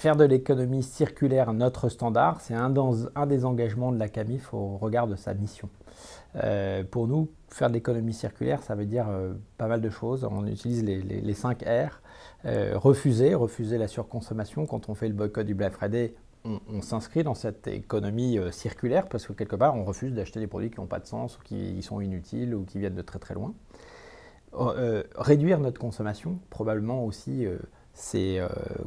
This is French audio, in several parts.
Faire de l'économie circulaire notre standard, c'est un des engagements de la CAMIF au regard de sa mission. Pour nous, faire de l'économie circulaire, ça veut dire pas mal de choses. On utilise les 5 R. Refuser la surconsommation. Quand on fait le boycott du Black Friday, on s'inscrit dans cette économie circulaire parce que quelque part, on refuse d'acheter des produits qui n'ont pas de sens ou qui sont inutiles ou qui viennent de très très loin. Réduire notre consommation, probablement aussi, c'est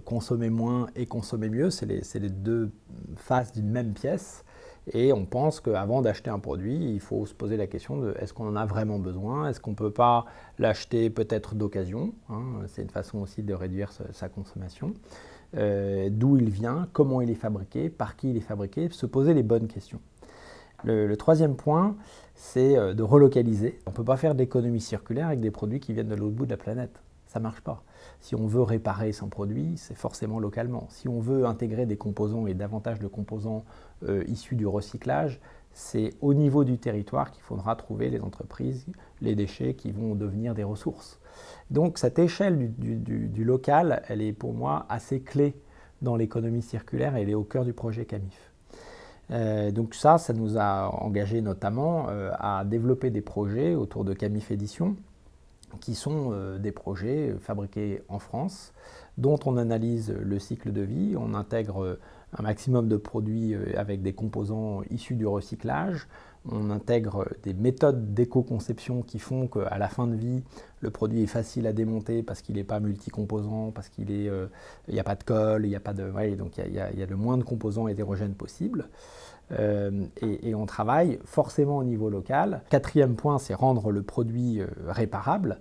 consommer moins et consommer mieux. C'est les deux faces d'une même pièce. Et on pense qu'avant d'acheter un produit, il faut se poser la question de est-ce qu'on en a vraiment besoin? Est-ce qu'on ne peut pas l'acheter peut-être d'occasion, hein? C'est une façon aussi de réduire sa consommation. D'où il vient, comment il est fabriqué, par qui il est fabriqué, se poser les bonnes questions. Le troisième point, c'est de relocaliser. On ne peut pas faire d'économie circulaire avec des produits qui viennent de l'autre bout de la planète. Ça ne marche pas. Si on veut réparer son produit, c'est forcément localement. Si on veut intégrer des composants et davantage de composants issus du recyclage, c'est au niveau du territoire qu'il faudra trouver les entreprises, les déchets qui vont devenir des ressources. Donc cette échelle du local, elle est pour moi assez clé dans l'économie circulaire et elle est au cœur du projet CAMIF. Donc ça nous a engagé notamment à développer des projets autour de CAMIF Édition, qui sont des projets fabriqués en France, dont on analyse le cycle de vie, on intègre un maximum de produits avec des composants issus du recyclage, on intègre des méthodes d'éco-conception qui font qu'à la fin de vie, le produit est facile à démonter parce qu'il n'est pas multicomposant, parce qu'il n'y a pas de colle, il n'y a pas de, ouais, donc il y a le moins de composants hétérogènes possible. Et on travaille forcément au niveau local. Quatrième point, c'est rendre le produit réparable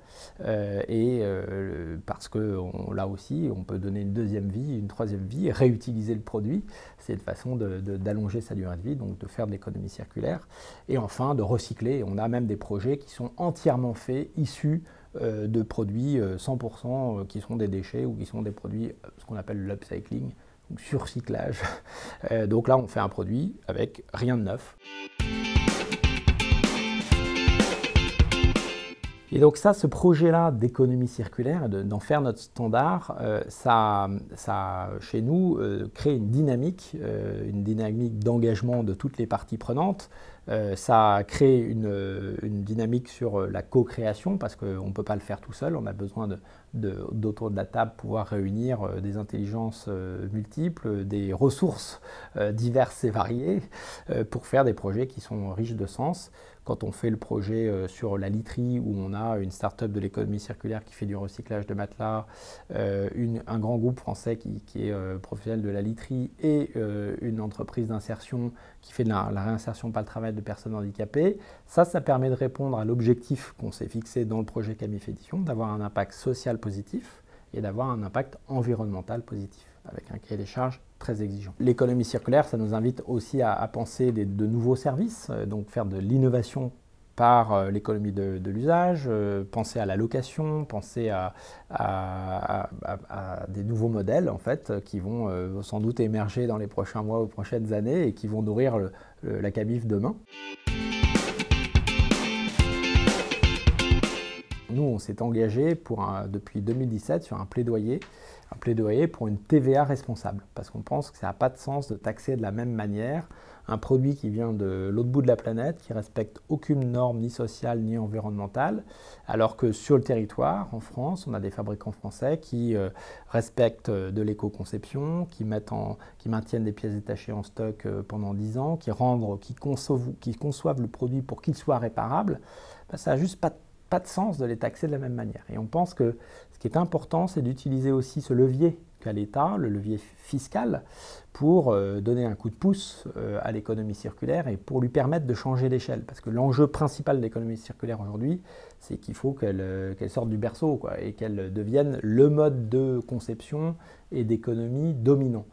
parce que là aussi, on peut donner une deuxième vie, une troisième vie, réutiliser le produit. C'est une façon d'allonger sa durée de vie, donc de faire de l'économie circulaire. Et enfin, de recycler. On a même des projets qui sont entièrement faits, issus de produits 100% qui sont des déchets ou qui sont des produits, ce qu'on appelle l'upcycling, surcyclage. Donc là, on fait un produit avec rien de neuf. Et donc ça, ce projet-là d'économie circulaire, d'en faire notre standard, ça chez nous, crée une dynamique d'engagement de toutes les parties prenantes. Ça crée une dynamique sur la co-création, parce qu'on ne peut pas le faire tout seul, on a besoin d'autour de la table pouvoir réunir des intelligences multiples, des ressources diverses et variées pour faire des projets qui sont riches de sens. Quand on fait le projet sur la literie, où on a une start-up de l'économie circulaire qui fait du recyclage de matelas, un grand groupe français qui est professionnel de la literie et une entreprise d'insertion qui fait de la réinsertion par le travail de personnes handicapées, ça permet de répondre à l'objectif qu'on s'est fixé dans le projet CAMIF Édition, d'avoir un impact social positif et d'avoir un impact environnemental positif, avec un cahier des charges très exigeant. L'économie circulaire, ça nous invite aussi à penser de nouveaux services, donc faire de l'innovation par l'économie de l'usage, penser à la location, penser à des nouveaux modèles en fait, qui vont sans doute émerger dans les prochains mois ou prochaines années et qui vont nourrir la CAMIF demain. Nous, on s'est engagé depuis 2017 sur un plaidoyer pour une TVA responsable, parce qu'on pense que ça n'a pas de sens de taxer de la même manière un produit qui vient de l'autre bout de la planète, qui ne respecte aucune norme ni sociale ni environnementale, alors que sur le territoire, en France, on a des fabricants français qui respectent de l'éco-conception, qui maintiennent des pièces détachées en stock pendant 10 ans, qui conçoivent le produit pour qu'il soit réparable. Ben, ça n'a juste pas de sens de les taxer de la même manière. Et on pense que ce qui est important, c'est d'utiliser aussi ce levier qu'a l'État, le levier fiscal, pour donner un coup de pouce à l'économie circulaire et pour lui permettre de changer d'échelle. Parce que l'enjeu principal de l'économie circulaire aujourd'hui, c'est qu'il faut qu'elle sorte du berceau, quoi, et qu'elle devienne le mode de conception et d'économie dominant.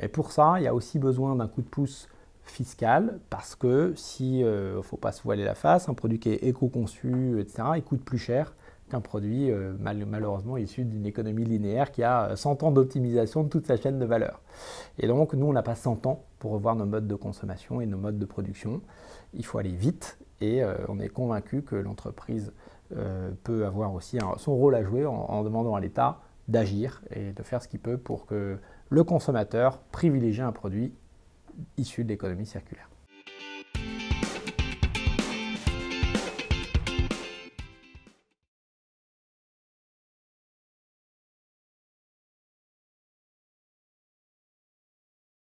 Et pour ça, il y a aussi besoin d'un coup de pouce fiscal, parce que si, ne faut pas se voiler la face, un produit qui est éco-conçu, etc., il coûte plus cher qu'un produit malheureusement issu d'une économie linéaire qui a 100 ans d'optimisation de toute sa chaîne de valeur. Et donc nous, on n'a pas 100 ans pour revoir nos modes de consommation et nos modes de production. Il faut aller vite et on est convaincu que l'entreprise peut avoir aussi son rôle à jouer en demandant à l'État d'agir et de faire ce qu'il peut pour que le consommateur privilégie un produit issu de l'économie circulaire.